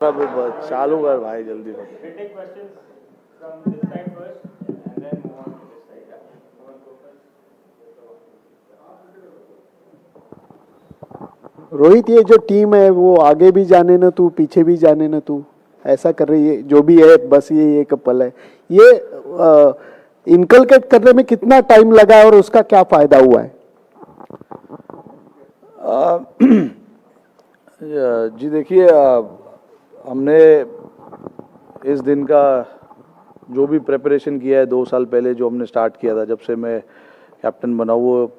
चालू कर भाई जल्दी से। We take questions from this side first and then move on to this side. Yeah. Move on to first. Rohit, ये जो टीम है वो आगे भी जाने न तू पीछे भी जाने न तू, ऐसा कर रही है जो भी है, बस ये एक पल है। ये इनकलकेट करने में कितना टाइम लगा और उसका क्या फायदा हुआ है? जी देखिए, हमने इस दिन का जो भी प्रिपरेशन किया है 2 साल पहले जो हमने स्टार्ट किया था, जब से मैं कैप्टन बना, वो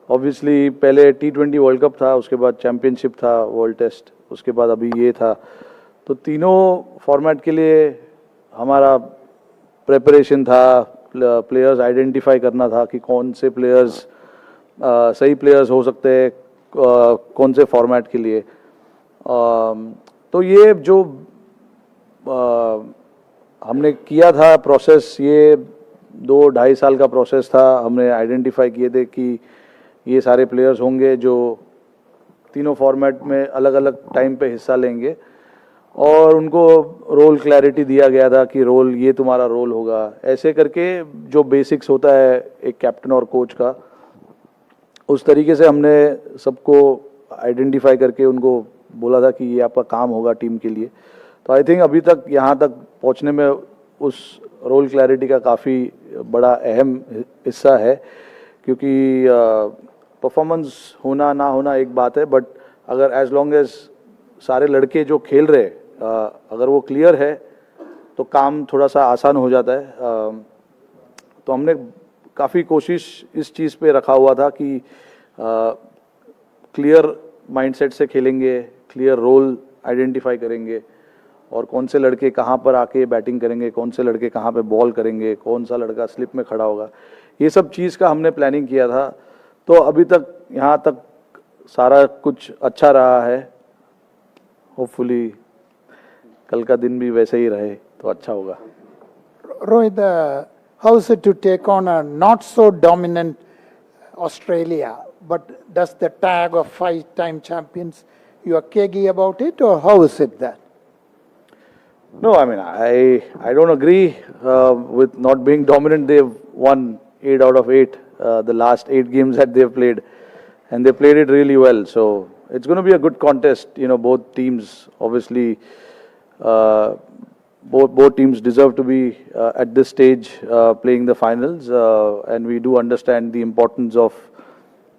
ऑब्वियसली पहले T20 वर्ल्ड कप था, उसके बाद चैम्पियनशिप था, वर्ल्ड टेस्ट, उसके बाद अभी ये था। तो तीनों फॉर्मेट के लिए हमारा प्रिपरेशन था, प्लेयर्स आइडेंटिफाई करना था कि कौन से प्लेयर्स सही प्लेयर्स हो सकते हैं कौन से फॉर्मेट के लिए। तो ये जो हमने किया था प्रोसेस, ये 2-2.5 साल का प्रोसेस था। हमने आइडेंटिफाई किए थे कि ये सारे प्लेयर्स होंगे जो तीनों फॉर्मेट में अलग अलग टाइम पे हिस्सा लेंगे, और उनको रोल क्लैरिटी दिया गया था कि रोल ये तुम्हारा रोल होगा। ऐसे करके जो बेसिक्स होता है एक कैप्टन और कोच का, उस तरीके से हमने सबको आइडेंटिफाई करके उनको बोला था कि ये आपका काम होगा टीम के लिए। तो आई थिंक अभी तक यहाँ तक पहुँचने में उस रोल क्लैरिटी का काफ़ी बड़ा अहम हिस्सा है, क्योंकि परफॉर्मेंस होना ना होना एक बात है, बट अगर एज लॉन्ग एज सारे लड़के जो खेल रहे अगर वो क्लियर है तो काम थोड़ा सा आसान हो जाता है। तो हमने काफ़ी कोशिश इस चीज़ पे रखा हुआ था कि क्लियर माइंडसेट से खेलेंगे, क्लियर रोल आइडेंटिफाई करेंगे, और कौन से लड़के कहाँ पर आके बैटिंग करेंगे, कौन से लड़के कहाँ पे बॉल करेंगे, कौन सा लड़का स्लिप में खड़ा होगा, ये सब चीज़ का हमने प्लानिंग किया था। तो अभी तक यहाँ तक सारा कुछ अच्छा रहा है। होपफुली कल का दिन भी वैसे ही रहे तो अच्छा होगा। Rohit, how is it to take on a not so dominant Australia, but does the tag of 5-time champions, you are cagey about it, or how is it that? No, I mean, I don't agree with not being dominant. They've won 8 out of 8, the last 8 games that they've played, and they played it really well. So it's going to be a good contest. You know, both teams obviously, both teams deserve to be at this stage playing the finals, and we do understand the importance of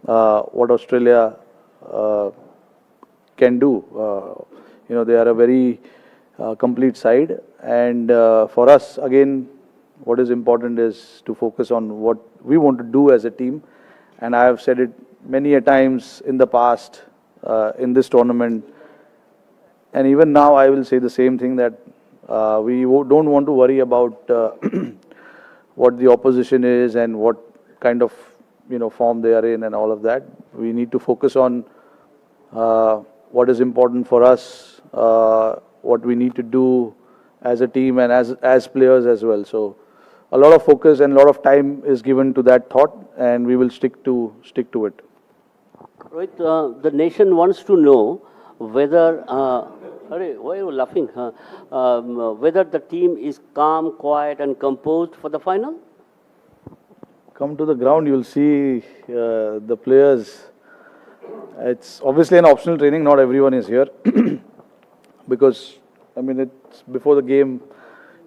what Australia can do. You know, they are a very complete side, and for us again what is important is to focus on what we want to do as a team. And I have said it many a times in the past in this tournament, and even now I will say the same thing, that we don't want to worry about what the opposition is and what kind of form they are in and all of that. We need to focus on what is important for us, what we need to do as a team and as players as well. So a lot of focus and a lot of time is given to that thought, and we will stick to it. Rohit, the nation wants to know whether, why are you laughing? Whether the team is calm, quiet and composed for the final? Come to the ground, you'll see the players. It's obviously an optional training, not everyone is here. Because, I mean, it's before the game.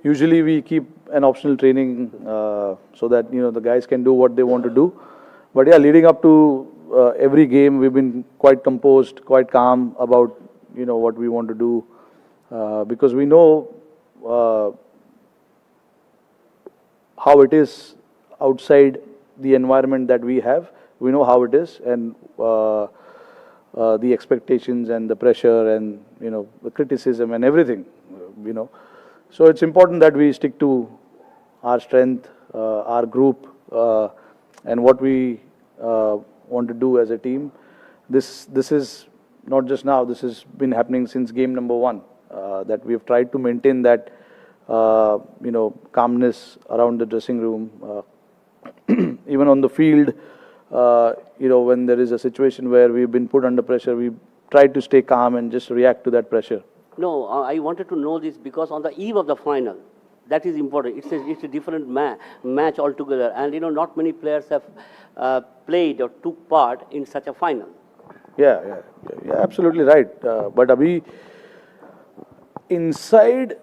Usually we keep an optional training so that, the guys can do what they want to do. But yeah, leading up to every game, we've been quite composed, quite calm about, what we want to do. Because we know how it is outside the environment that we have. We know how it is, and the expectations and the pressure and the criticism and everything, So it's important that we stick to our strength, our group, and what we want to do as a team. This is not just now. This has been happening since game number 1. That we have tried to maintain that calmness around the dressing room, even on the field. When there is a situation where we've been put under pressure, we try to stay calm and just react to that pressure. No, I wanted to know this because on the eve of the final, that is important. It's a different match altogether, and not many players have played or took part in such a final. Yeah, absolutely right. But abhi, inside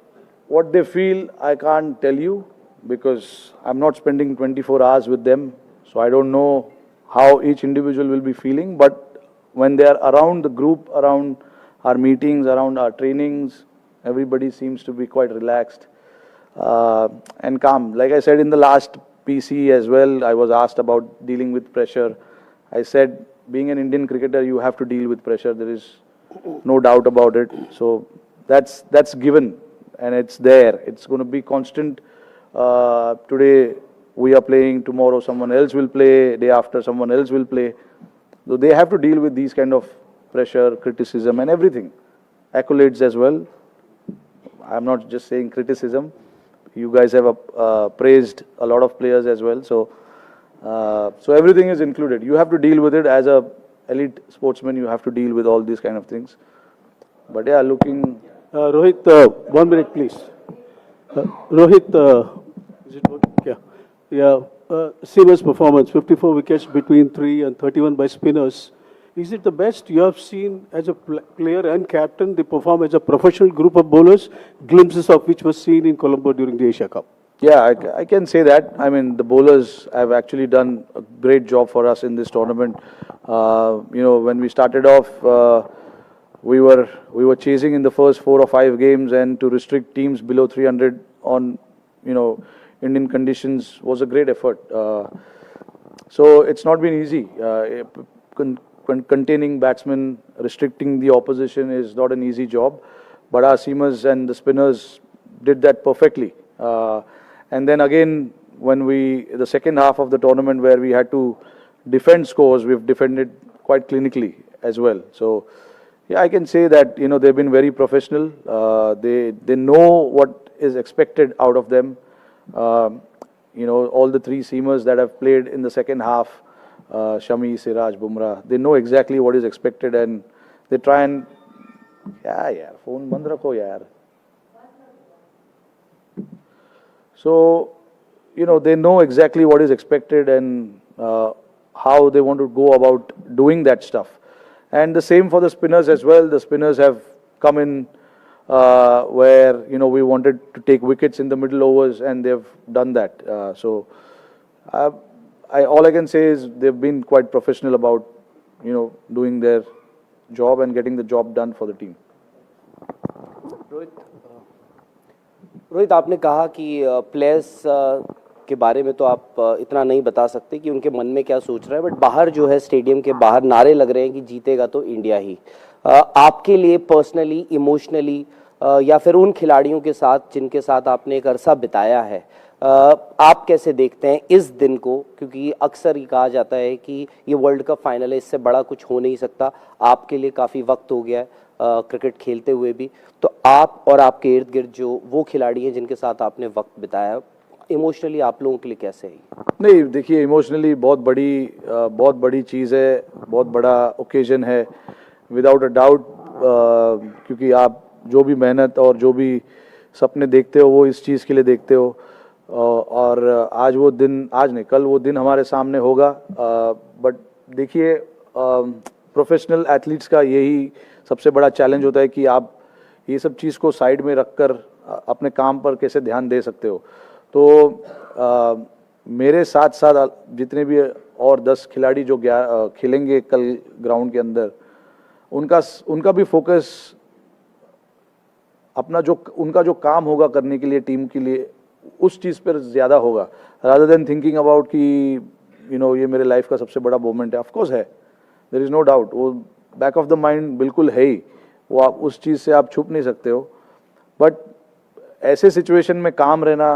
what they feel, I can't tell you because I'm not spending 24 hours with them. So I don't know how each individual will be feeling. But when they are around the group, around our meetings, around our trainings, everybody seems to be quite relaxed and calm. Like I said in the last PC as well, I was asked about dealing with pressure. I said, being an Indian cricketer, you have to deal with pressure. There is no doubt about it. So that's given and it's there. It's going to be constant. Today we are playing, tomorrow someone else will play, day after someone else will play. So they have to deal with these kind of pressure, criticism and everything. Accolades as well. I'm not just saying criticism. You guys have praised a lot of players as well. So everything is included. You have to deal with it as a elite sportsman. You have to deal with all these kind of things. But yeah, looking. Rohit, 1 minute, please. Rohit, is it working? Yeah. Seamer's performance, 54 wickets between 3 and 31 by spinners. Is it the best you have seen as a player and captain? They perform as a professional group of bowlers, glimpses of which was seen in Colombo during the Asia Cup. Yeah, I can say that. I mean, the bowlers have actually done a great job for us in this tournament. When we started off, we were chasing in the first 4 or 5 games, and to restrict teams below 300 on, Indian conditions was a great effort. So it's not been easy. Containing batsmen, restricting the opposition is not an easy job. But our seamers and the spinners did that perfectly. And then again, when the second half of the tournament where we had to defend scores, we've defended quite clinically as well. So, yeah, I can say that, they've been very professional. They know what is expected out of them. All the 3 seamers that have played in the second half, Shami, Siraj, Bumrah, they know exactly what is expected and they try and... Yeah, phone band rakho yaar. So, they know exactly what is expected and how they want to go about doing that stuff. And the same for the spinners as well. The spinners have come in where, we wanted to take wickets in the middle overs and they've done that. All I can say is they've been quite professional about, doing their job and getting the job done for the team. Rohit, आपने कहा कि players के बारे में तो आप इतना नहीं बता सकते कि उनके मन में क्या सोच रहा है, बट बाहर जो है स्टेडियम के बाहर नारे लग रहे हैं कि जीतेगा तो इंडिया ही। आपके लिए पर्सनली, इमोशनली या फिर उन खिलाड़ियों के साथ जिनके साथ आपने एक अरसा बिताया है, आप कैसे देखते हैं इस दिन को? क्योंकि अक्सर ये कहा जाता है कि ये वर्ल्ड कप फाइनल है, इससे बड़ा कुछ हो नहीं सकता। आपके लिए काफ़ी वक्त हो गया है क्रिकेट खेलते हुए भी, तो आप और आपके इर्द गिर्द जो वो खिलाड़ी हैं जिनके साथ आपने वक्त बिताया, इमोशनली आप लोगों के लिए कैसे है? नहीं, देखिए, इमोशनली बहुत बड़ी चीज़ है, बहुत बड़ा ओकेजन है, विदाउट अ डाउट। क्योंकि आप जो भी मेहनत और जो भी सपने देखते हो वो इस चीज़ के लिए देखते हो, और आज वो दिन, आज नहीं कल वो दिन हमारे सामने होगा। बट देखिए, प्रोफेशनल एथलीट्स का यही सबसे बड़ा चैलेंज होता है कि आप ये सब चीज़ को साइड में रखकर अपने काम पर कैसे ध्यान दे सकते हो। तो मेरे साथ साथ जितने भी और 10 खिलाड़ी जो खेलेंगे कल ग्राउंड के अंदर, उनका भी फोकस अपना उनका जो काम होगा करने के लिए टीम के लिए, उस चीज़ पर ज़्यादा होगा, रादर देन थिंकिंग अबाउट कि ये मेरे लाइफ का सबसे बड़ा मोमेंट है। ऑफ कोर्स है, देयर इज़ नो डाउट, वो बैक ऑफ द माइंड बिल्कुल है ही, वो आप उस चीज़ से आप छुप नहीं सकते हो। बट ऐसे सिचुएशन में काम रहना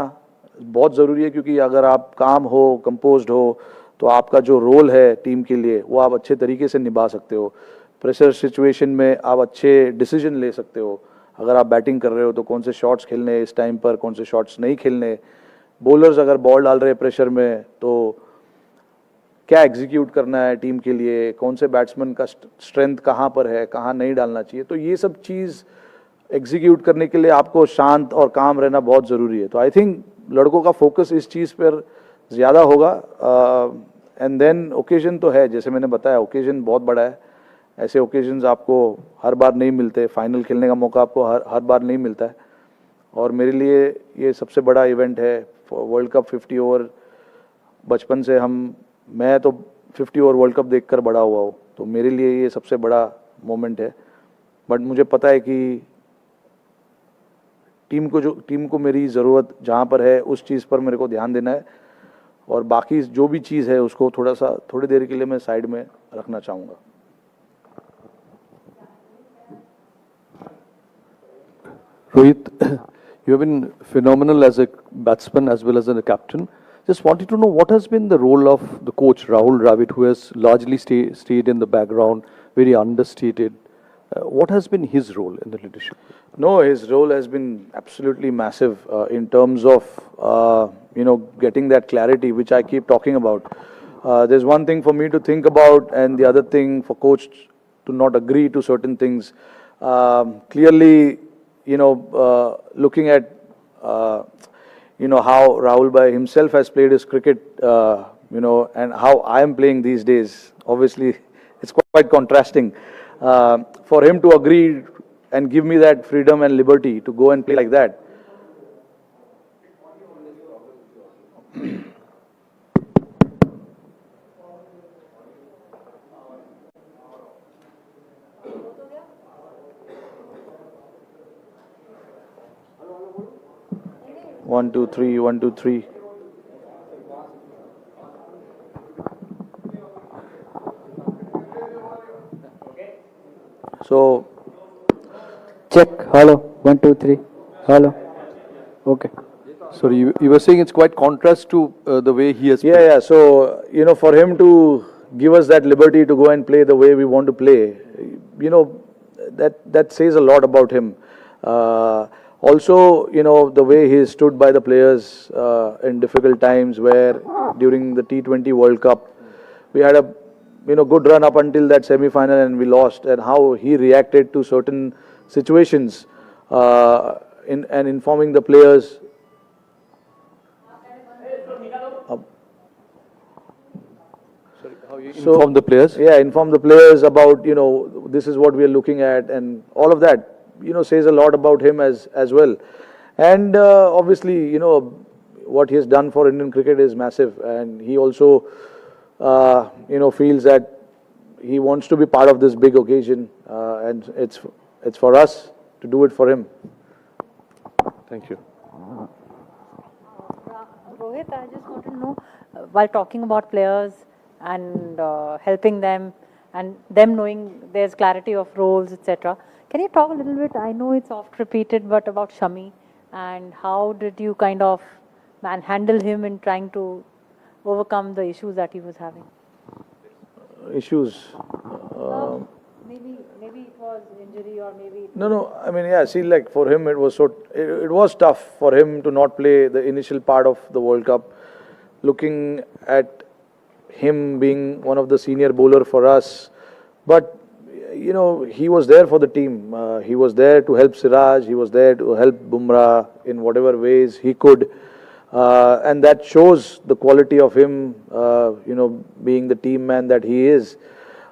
बहुत ज़रूरी है, क्योंकि अगर आप काम हो, कंपोज्ड हो, तो आपका जो रोल है टीम के लिए वो आप अच्छे तरीके से निभा सकते हो। प्रेशर सिचुएशन में आप अच्छे डिसीजन ले सकते हो। अगर आप बैटिंग कर रहे हो तो कौन से शॉट्स खेलने इस टाइम पर, कौन से शॉट्स नहीं खेलने। बॉलर्स अगर बॉल डाल रहे हैं प्रेशर में तो क्या एग्जीक्यूट करना है टीम के लिए, कौन से बैट्समैन का स्ट्रेंथ कहाँ पर है, कहाँ नहीं डालना चाहिए। तो ये सब चीज़ एग्जीक्यूट करने के लिए आपको शांत और काम रहना बहुत ज़रूरी है. तो आई थिंक लड़कों का फोकस इस चीज़ पर ज़्यादा होगा. एंड देन ओकेजन तो है, जैसे मैंने बताया, ओकेजन बहुत बड़ा है. ऐसे ओकेजन्स आपको हर बार नहीं मिलते, फाइनल खेलने का मौका आपको हर बार नहीं मिलता है. और मेरे लिए ये सबसे बड़ा इवेंट है. वर्ल्ड कप 50 ओवर, बचपन से मैं तो 50 ओवर वर्ल्ड कप देखकर बड़ा हुआ हूँ, तो मेरे लिए ये सबसे बड़ा मोमेंट है. बट मुझे पता है कि टीम को मेरी ज़रूरत जहाँ पर है उस चीज़ पर मेरे को ध्यान देना है, और बाकी जो भी चीज़ है उसको थोड़ी देर के लिए मैं साइड में रखना चाहूँगा. Rohit, you have been phenomenal as a batsman as well as a captain. Just wanted to know what has been the role of the coach Rahul Dravid, who has largely stayed in the background, very understated. What has been his role in the leadership? No, his role has been absolutely massive in terms of getting that clarity, which I keep talking about. There's one thing for me to think about, and the other thing for coach to not agree to certain things. Clearly, looking at how Rahul Bhai himself has played his cricket, and how I am playing these days. Obviously, it's quite contrasting. For him to agree and give me that freedom and liberty to go and play like that. One, two, three, 1, 2, 3. So, check. Hello. 1, 2, 3. Hello. Okay. Sorry, you were saying it's quite contrast to the way he has played. yeah. So, for him to give us that liberty to go and play the way we want to play, that says a lot about him. Also, the way he stood by the players in difficult times, where during the T20 World Cup, we had a good run up until that semi-final and we lost, and how he reacted to certain situations and informing the players. Inform the players? Yeah, inform the players about, this is what we are looking at, and all of that, says a lot about him as well. And obviously, what he has done for Indian cricket is massive, and he also, feels that he wants to be part of this big occasion, and it's for us to do it for him. Thank you. Rohit, I just want to know, while talking about players and helping them and them knowing there's clarity of roles, etc., can you talk a little bit, I know it's oft repeated, but about Shami, and how did you kind of handle him in trying to overcome the issues that he was having? Issues. Maybe it was injury, or maybe... No, I mean, yeah, see, like for him, it was tough for him to not play the initial part of the World Cup. Looking at him being one of the senior bowler for us, but he was there for the team. He was there to help Siraj. He was there to help Bumrah in whatever ways he could, and that shows the quality of him. Being the team man that he is.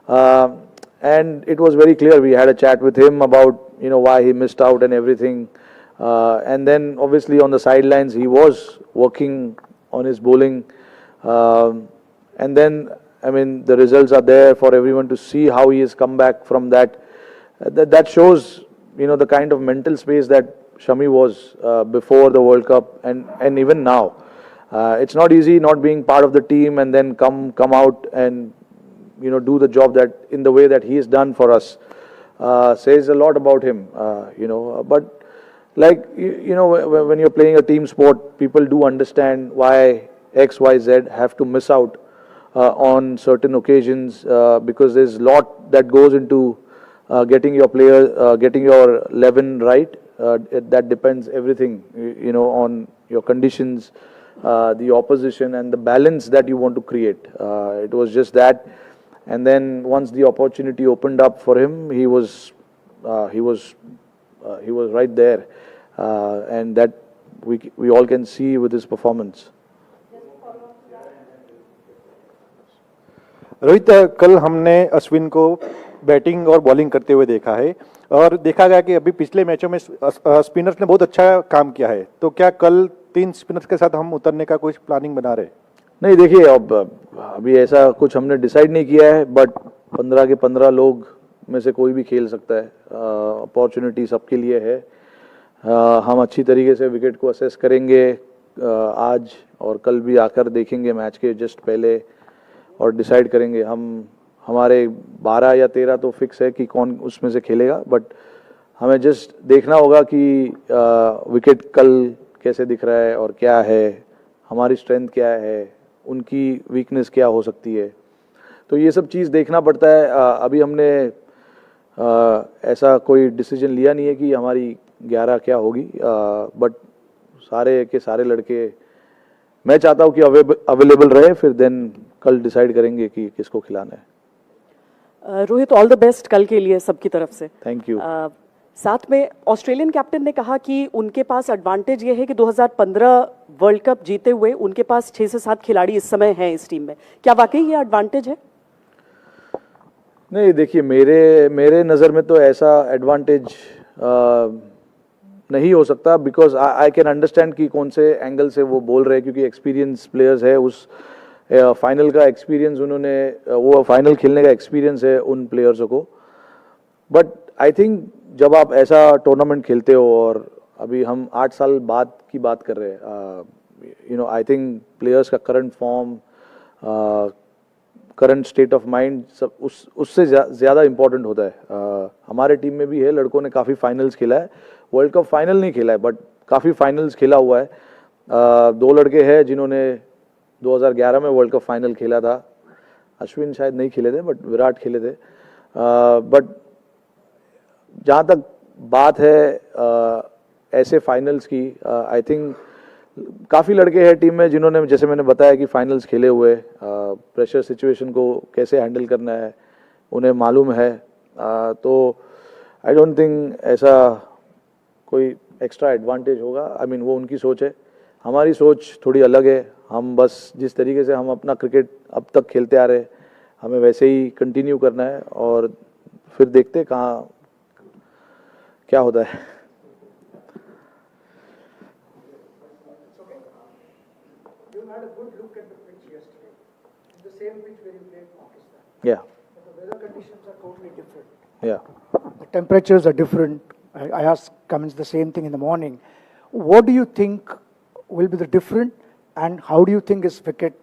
And it was very clear. We had a chat with him about why he missed out and everything. And then obviously on the sidelines he was working on his bowling. And then, I mean, the results are there for everyone to see how he has come back from that. That shows, the kind of mental space that Shami was before the World Cup and even now. It's not easy not being part of the team and then come out and do the job that in the way that he has done for us. Says a lot about him. But like when you're playing a team sport, people do understand why X, Y, Z have to miss out on certain occasions, because there's a lot that goes into getting your player, getting your 11 right. That depends everything, on your conditions, the opposition, and the balance that you want to create. It was just that, and then once the opportunity opened up for him, he was he was right there, and that we all can see with his performance. Rohit, कल हमने अश्विन को batting और bowling करते हुए देखा है और देखा गया कि अभी पिछले मैचों में स्पिनर्स ने बहुत अच्छा काम किया है, तो क्या कल 3 स्पिनर्स के साथ हम उतरने का कुछ प्लानिंग बना रहे? नहीं, देखिए, अब अभी ऐसा कुछ हमने डिसाइड नहीं किया है, बट 15 के 15 लोग में से कोई भी खेल सकता है. अपॉर्चुनिटी सबके लिए है. हम अच्छी तरीके से विकेट को असेस करेंगे आज और कल भी आकर देखेंगे मैच के जस्ट पहले और डिसाइड करेंगे. हमारे 12 या 13 तो फिक्स है कि कौन उसमें से खेलेगा, बट हमें जस्ट देखना होगा कि विकेट कल कैसे दिख रहा है और क्या है, हमारी स्ट्रेंथ क्या है, उनकी वीकनेस क्या हो सकती है. तो ये सब चीज़ देखना पड़ता है. अभी हमने ऐसा कोई डिसीजन लिया नहीं है कि हमारी 11 क्या होगी, बट सारे के सारे लड़के मैं चाहता हूँ कि अवेलेबल रहे, फिर देन कल डिसाइड करेंगे कि किसको खिलाना है. रोहित, ऑल द बेस्ट कल के लिए सबकी तरफ से. Thank you. साथ में ऑस्ट्रेलियन कैप्टन ने कहा कि उनके पास एडवांटेज ये है कि 2015 वर्ल्ड कप जीते हुए उनके पास 6 से 7 खिलाड़ी इस समय हैं इस टीम में. क्या वाकई ये एडवांटेज है? नहीं, देखिए, मेरे नज़र में तो ऐसा एडवांटेज नहीं हो सकता, बिकॉज आई कैन अंडरस्टैंड कि कौन से एंगल से वो बोल रहे हैं, क्योंकि एक्सपीरियंस प्लेयर्स है. उस फाइनल का एक्सपीरियंस उन्होंने, वो फाइनल खेलने का एक्सपीरियंस है उन प्लेयर्सों को. बट आई थिंक जब आप ऐसा टूर्नामेंट खेलते हो, और अभी हम 8 साल बाद की बात कर रहे हैं, आई थिंक प्लेयर्स का current form, current state of mind सब उससे ज़्यादा इम्पोर्टेंट होता है. हमारे टीम में भी है लड़कों ने काफ़ी फाइनल्स खेला है. वर्ल्ड कप फाइनल नहीं खेला है, बट काफ़ी फाइनल्स खेला हुआ है. 2 लड़के हैं जिन्होंने 2011 में वर्ल्ड कप फाइनल खेला था. अश्विन शायद नहीं खेले थे, बट विराट खेले थे. बट जहाँ तक बात है ऐसे फाइनल्स की, आई थिंक काफ़ी लड़के हैं टीम में जिन्होंने, जैसे मैंने बताया, कि फाइनल्स खेले हुए, प्रेशर सिचुएशन को कैसे हैंडल करना है उन्हें मालूम है. तो आई डोंट थिंक ऐसा कोई एक्स्ट्रा एडवांटेज होगा. आई मीन, वो उनकी सोच है, हमारी सोच थोड़ी अलग है. हम बस जिस तरीके से हम अपना क्रिकेट अब तक खेलते आ रहे, हमें वैसे ही कंटिन्यू करना है और फिर देखते कहाँ क्या होता है. You had a good look at the pitch yesterday. The same pitch where you played Pakistan. Yeah, But the weather conditions are totally different. yeah. The temperatures are different. I asked Cummins the same thing in the morning. What do you think will be the different, and how do you think is wicket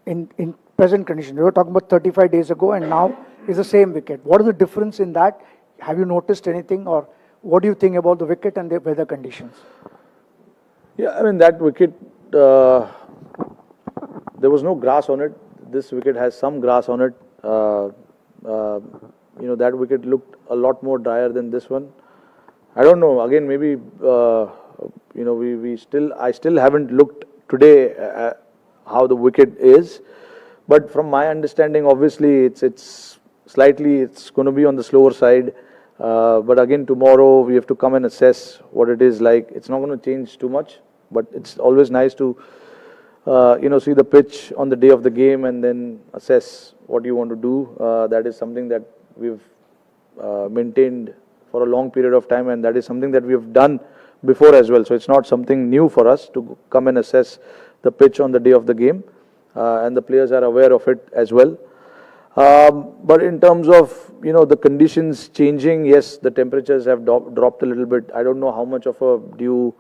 in present condition? We were talking about 35 days ago, and now is the same wicket. What is the difference in that? Have you noticed anything, or what do you think about the wicket and the weather conditions? Yeah, I mean, that wicket, there was no grass on it. This wicket has some grass on it. That wicket looked a lot more drier than this one. I don't know. Again, maybe I still haven't looked today at how the wicket is. But from my understanding, obviously, it's going to be on the slower side. But again, tomorrow we have to come and assess what it is like. It's not going to change too much, but it's always nice to see the pitch on the day of the game and then assess what you want to do. That is something that we've maintained for a long period of time, and that is something that we have done before as well. So it's not something new for us to come and assess the pitch on the day of the game, and the players are aware of it as well. But in terms of the conditions changing, yes, the temperatures have dropped a little bit. I don't know how much of a dew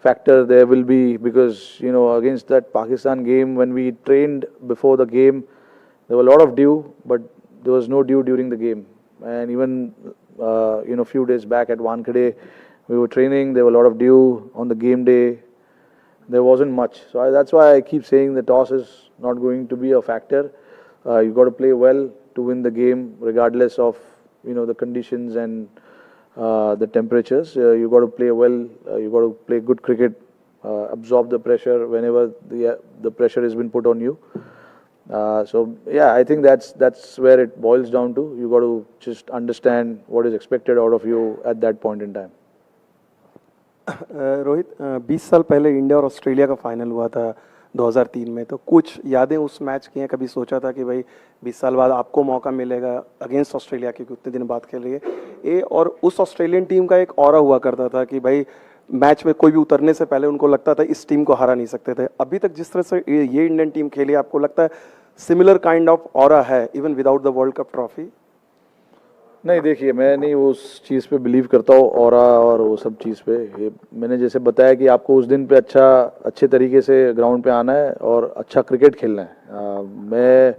factor there will be, because against that Pakistan game, when we trained before the game, there were a lot of dew, but there was no dew during the game. And even a few days back at Wankhede, we were training, there were a lot of dew. On the game day, there wasn't much. So that's why I keep saying the toss is not going to be a factor. You've got to play well to win the game, regardless of the conditions and the temperatures. You've got to play well. You've got to play good cricket, absorb the pressure whenever the pressure has been put on you. So yeah, I think that's where it boils down to. You got to just understand what is expected out of you at that point in time. Rohit 20 साल पहले India और Australia का final हुआ था 2003 में, तो कुछ यादें उस मैच की हैं? कभी सोचा था कि भाई 20 साल बाद आपको मौका मिलेगा अगेंस्ट ऑस्ट्रेलिया, क्योंकि उतने दिन बाद खेल रही है ये, और उस ऑस्ट्रेलियन टीम का एक ऑरा हुआ करता था कि भाई मैच में कोई भी उतरने से पहले उनको लगता था इस टीम को हरा नहीं सकते थे। अभी तक जिस तरह से ये इंडियन टीम खेली, आपको लगता है सिमिलर काइंड ऑफ ऑरा है even without the world cup trophy? नहीं, देखिए, मैं नहीं उस चीज़ पे बिलीव करता हूँ ऑरा और वो सब चीज़ पे। ये मैंने जैसे बताया कि आपको उस दिन पे अच्छे तरीके से ग्राउंड पे आना है और अच्छा क्रिकेट खेलना है। मैं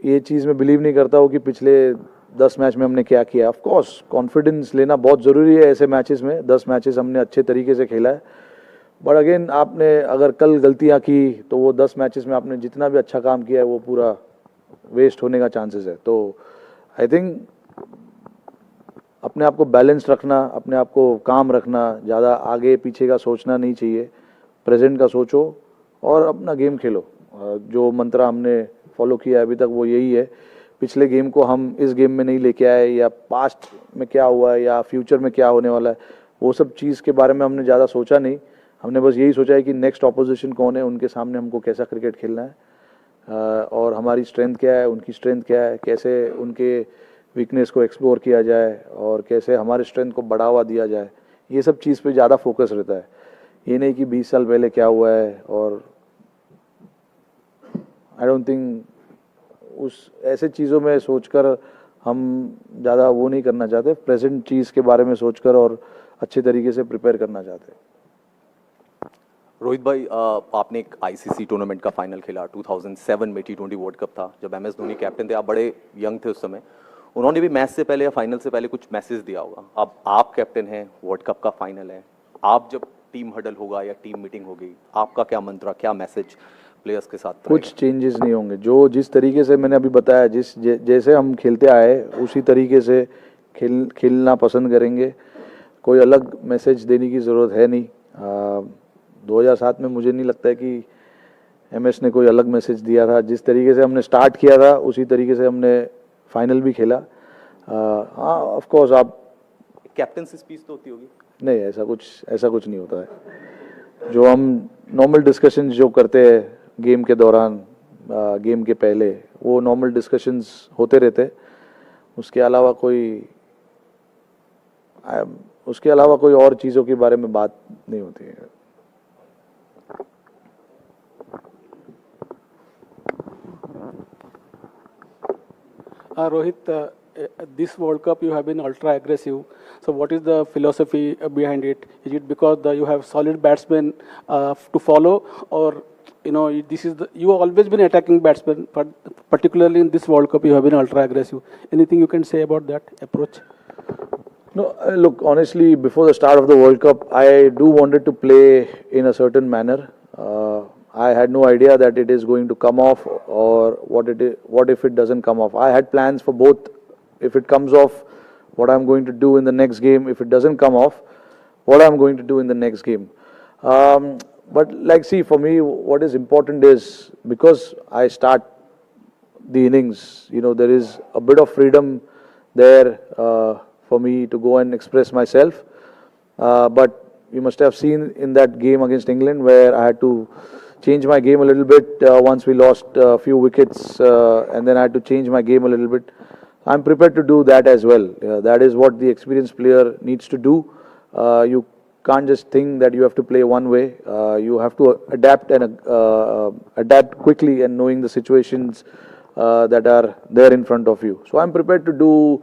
ये चीज़ में बिलीव नहीं करता हूँ कि पिछले 10 मैच में हमने क्या किया। ऑफ कोर्स कॉन्फिडेंस लेना बहुत ज़रूरी है ऐसे मैचेस में। 10 मैचेस हमने अच्छे तरीके से खेला है, बट अगेन आपने अगर कल गलतियाँ की तो वो 10 मैचेस में आपने जितना भी अच्छा काम किया है वो पूरा वेस्ट होने का चांसेस है। तो आई थिंक अपने आप को बैलेंस रखना, अपने आप को काम रखना, ज़्यादा आगे पीछे का सोचना नहीं चाहिए। प्रेजेंट का सोचो और अपना गेम खेलो। जो मंत्र हमने फॉलो किया है अभी तक वो यही है। पिछले गेम को हम इस गेम में नहीं लेके आए, या पास्ट में क्या हुआ है या फ्यूचर में क्या होने वाला है, वो सब चीज़ के बारे में हमने ज़्यादा सोचा नहीं। हमने बस यही सोचा है कि नेक्स्ट ऑपोजिशन कौन है, उनके सामने हमको कैसा क्रिकेट खेलना है, और हमारी स्ट्रेंथ क्या है, उनकी स्ट्रेंथ क्या है, कैसे उनके वीकनेस को एक्सप्लोर किया जाए और कैसे हमारे स्ट्रेंथ को बढ़ावा दिया जाए। ये सब चीज़ पे ज़्यादा फोकस रहता है। ये नहीं कि 20 साल पहले क्या हुआ है, और आई डोंट थिंक उस ऐसे चीज़ों में सोचकर हम ज़्यादा वो नहीं करना चाहते। प्रेजेंट चीज़ के बारे में सोचकर और अच्छे तरीके से प्रिपेयर करना चाहते हैं। रोहित भाई, आपने एक आईसीसी टूर्नामेंट का फाइनल खेला 2007 में, T20 वर्ल्ड कप था, जब MS धोनी कैप्टन थे। आप बड़े यंग थे उस समय। उन्होंने भी मैच से पहले या फाइनल से पहले कुछ मैसेज दिया होगा। अब आप कैप्टन हैं, वर्ल्ड कप का फाइनल है, आप जब टीम हडल होगा या टीम मीटिंग होगी, आपका क्या मंत्र, क्या मैसेज प्लेयर्स के साथ? कुछ चेंजेस नहीं होंगे। जो जिस तरीके से मैंने अभी बताया, जैसे हम खेलते आए उसी तरीके से खेलना पसंद करेंगे। कोई अलग मैसेज देने की ज़रूरत है नहीं। 2007 में मुझे नहीं लगता है कि MS ने कोई अलग मैसेज दिया था। जिस तरीके से हमने स्टार्ट किया था उसी तरीके से हमने फाइनल भी खेला। हाँ, ऑफ कोर्स आप कैप्टन से स्पीच तो होती होगी? नहीं, ऐसा कुछ नहीं होता है। जो हम नॉर्मल डिस्कशंस जो करते हैं गेम के दौरान, गेम के पहले, वो नॉर्मल डिस्कशंस होते रहते। उसके अलावा कोई और चीज़ों के बारे में बात नहीं होती है। Rohit, this World Cup you have been ultra aggressive. So what is the philosophy behind it? Is it because you have solid batsmen to follow, or you have always been attacking batsmen, but particularly in this World Cup you have been ultra aggressive? Anything you can say about that approach? No, look, honestly, before the start of the World Cup, I do wanted to play in a certain manner. I had no idea that it is going to come off, or what if it doesn't come off. I had plans for both. If it comes off, what I'm going to do in the next game. If it doesn't come off, what I'm going to do in the next game. But see, for me, what is important is, because I start the innings, there is a bit of freedom there for me to go and express myself. But you must have seen in that game against England where I had to change my game a little bit once we lost a few wickets, and then I had to change my game a little bit. I'm prepared to do that as well. That is what the experienced player needs to do. You can't just think that you have to play one way. You have to adapt and adapt quickly, and knowing the situations that are there in front of you. So I'm prepared to do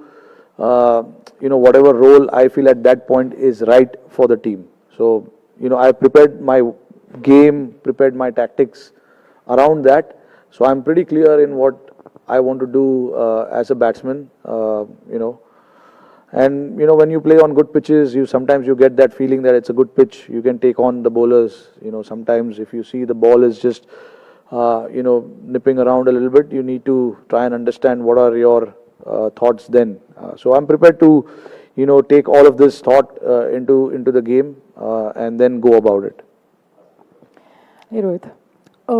whatever role I feel at that point is right for the team. So I prepared my game, prepared my tactics around that. So I'm pretty clear in what I want to do as a batsman. And when you play on good pitches, sometimes you get that feeling that it's a good pitch. You can take on the bowlers. Sometimes if you see the ball is just nipping around a little bit, you need to try and understand what are your thoughts then. So I'm prepared to take all of this thought into the game and then go about it. Hey Rohit,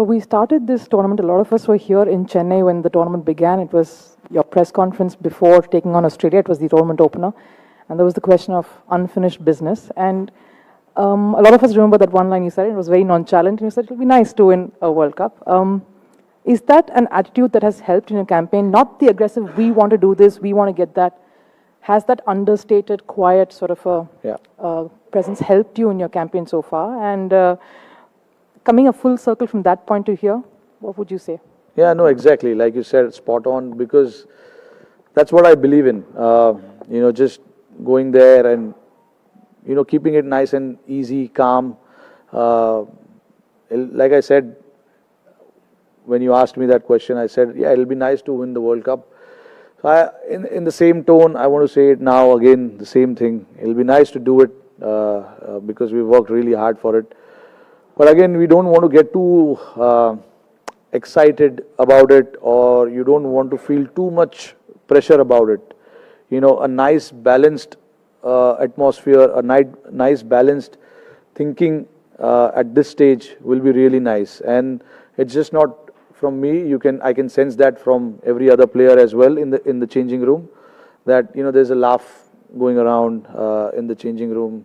we started this tournament. A lot of us were here in Chennai when the tournament began. It was your press conference before taking on Australia. It was the tournament opener, and there was the question of unfinished business. And a lot of us remember that one line you said. It was very nonchalant, and you said it'll be nice to win a World Cup. Is that an attitude that has helped in your campaign? Not the aggressive, we want to do this, we want to get that. Has that understated, quiet sort of a presence helped you in your campaign so far? And coming a full circle from that point to here, what would you say? Yeah, no, exactly. Like you said, spot on, because that's what I believe in. Just going there and, keeping it nice and easy, calm. Like I said, when you asked me that question, I said, yeah, it'll be nice to win the World Cup. So in the same tone, I want to say it now again, the same thing. It'll be nice to do it because we worked really hard for it. But again, we don't want to get too excited about it, or you don't want to feel too much pressure about it. A nice balanced atmosphere, a nice balanced thinking at this stage will be really nice. And it's just not from me. I can sense that from every other player as well in the changing room, that there's a laugh going around in the changing room.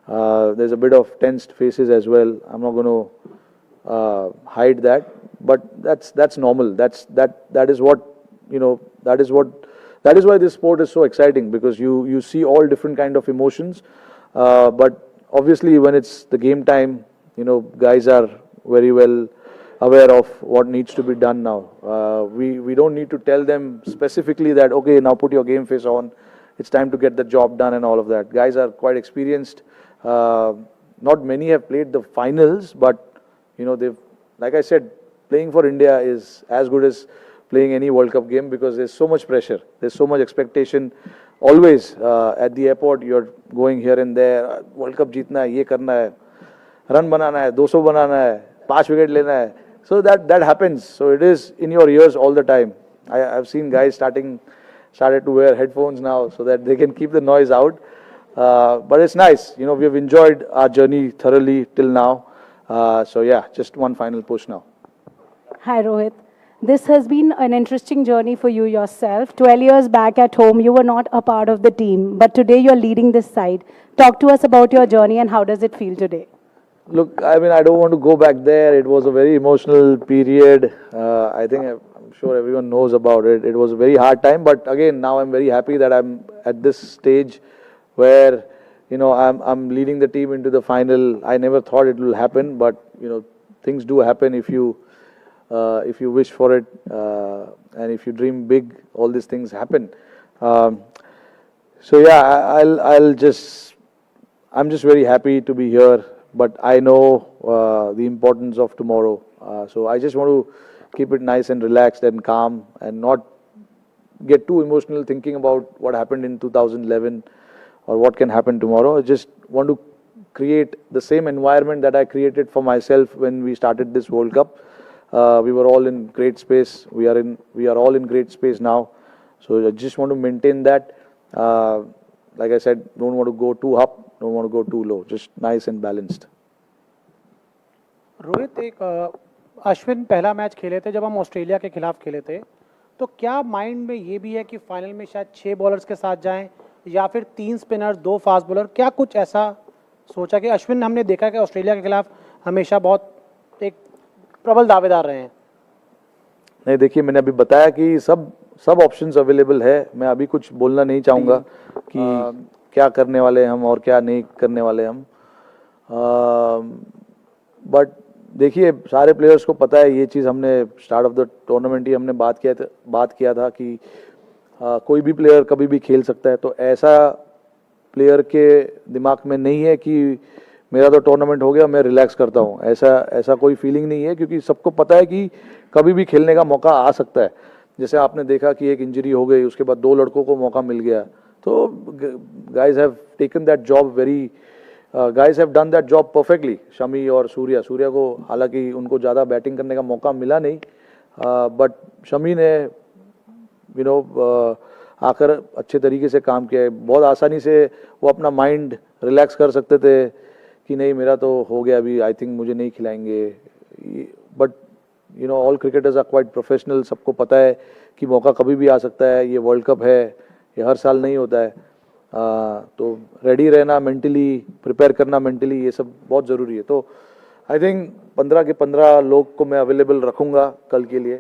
There's a bit of tensed faces as well. I'm not going to hide that, but that's normal. That is what that is why this sport is so exciting, because you see all different kind of emotions. But obviously, when it's the game time, guys are very well aware of what needs to be done now. We don't need to tell them specifically that, okay, now put your game face on, it's time to get the job done and all of that. Guys are quite experienced. Not many have played the finals, but they've, like I said, playing for India is as good as playing any World Cup game, because there's so much pressure, there's so much expectation. Always at the airport, you're going here and there. World Cup जीतना है, ये करना है, run बनाना है, 200 बनाना है, 5 wicket लेना है. So that happens. So it is in your ears all the time. I've seen guys started to wear headphones now so that they can keep the noise out. But it's nice. We've enjoyed our journey thoroughly till now. So yeah, just one final push now. Hi Rohit. This has been an interesting journey for you yourself. 12 years back at home, you were not a part of the team, but today you're leading this side. Talk to us about your journey and how does it feel today? Look, I mean, I don't want to go back there. It was a very emotional period. I'm sure everyone knows about it. It was a very hard time, but again, now I'm very happy that I'm at this stage where, I'm leading the team into the final. I never thought it will happen, but, things do happen if you wish for it, and if you dream big, all these things happen. So yeah, I'm just very happy to be here. But I know the importance of tomorrow. So I just want to keep it nice and relaxed and calm, and not get too emotional thinking about what happened in 2011 or what can happen tomorrow. I just want to create the same environment that I created for myself when we started this World Cup. We were all in great space. We are all in great space now. So I just want to maintain that. Like I said, don't want to go too up. Don't want to go too low, just nice and balanced. Rohit, एक अश्विन पहला match खेले थे जब हम Australia के खिलाफ खेले थे, तो क्या माइंड में ये भी है कि फाइनल में शायद 6 बॉलर्स के साथ जाएं या फिर 3 स्पिनर 2 फास्ट बॉलर? क्या कुछ ऐसा सोचा? कि अश्विन हमने देखा कि ऑस्ट्रेलिया के खिलाफ हमेशा बहुत एक प्रबल दावेदार रहे हैं. नहीं, देखिए, मैंने अभी बताया कि सब ऑप्शंस अवेलेबल है. मैं अभी कुछ बोलना नहीं चाहूँगा कि क्या करने वाले हम और क्या नहीं करने वाले हम. बट देखिए, सारे प्लेयर्स को पता है ये चीज़. हमने स्टार्ट ऑफ द टूर्नामेंट ही हमने बात किया था कि कोई भी प्लेयर कभी भी खेल सकता है. तो ऐसा प्लेयर के दिमाग में नहीं है कि मेरा तो टूर्नामेंट हो गया, मैं रिलैक्स करता हूँ. ऐसा कोई फीलिंग नहीं है, क्योंकि सबको पता है कि कभी भी खेलने का मौका आ सकता है. जैसे आपने देखा कि एक इंजरी हो गई, उसके बाद 2 लड़कों को मौका मिल गया. तो guys have taken that job guys have done that job perfectly. Shami और सूर्या को हालांकि उनको ज़्यादा बैटिंग करने का मौका मिला नहीं, बट शमी ने आकर अच्छे तरीके से काम किया है. बहुत आसानी से वो अपना माइंड रिलैक्स कर सकते थे कि नहीं, मेरा तो हो गया, अभी आई थिंक मुझे नहीं खिलाएंगे. But you know all cricketers are quite professional, सबको पता है कि मौका कभी भी आ सकता है, ये वर्ल्ड कप है, ये हर साल नहीं होता है। तो रेडी रहना, मेंटली प्रिपेयर करना, मेंटली ये सब बहुत ज़रूरी है। तो आई थिंक 15 के 15 लोग को मैं अवेलेबल रखूँगा कल के लिए,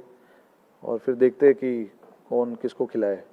और फिर देखते हैं कि कौन किसको खिलाए।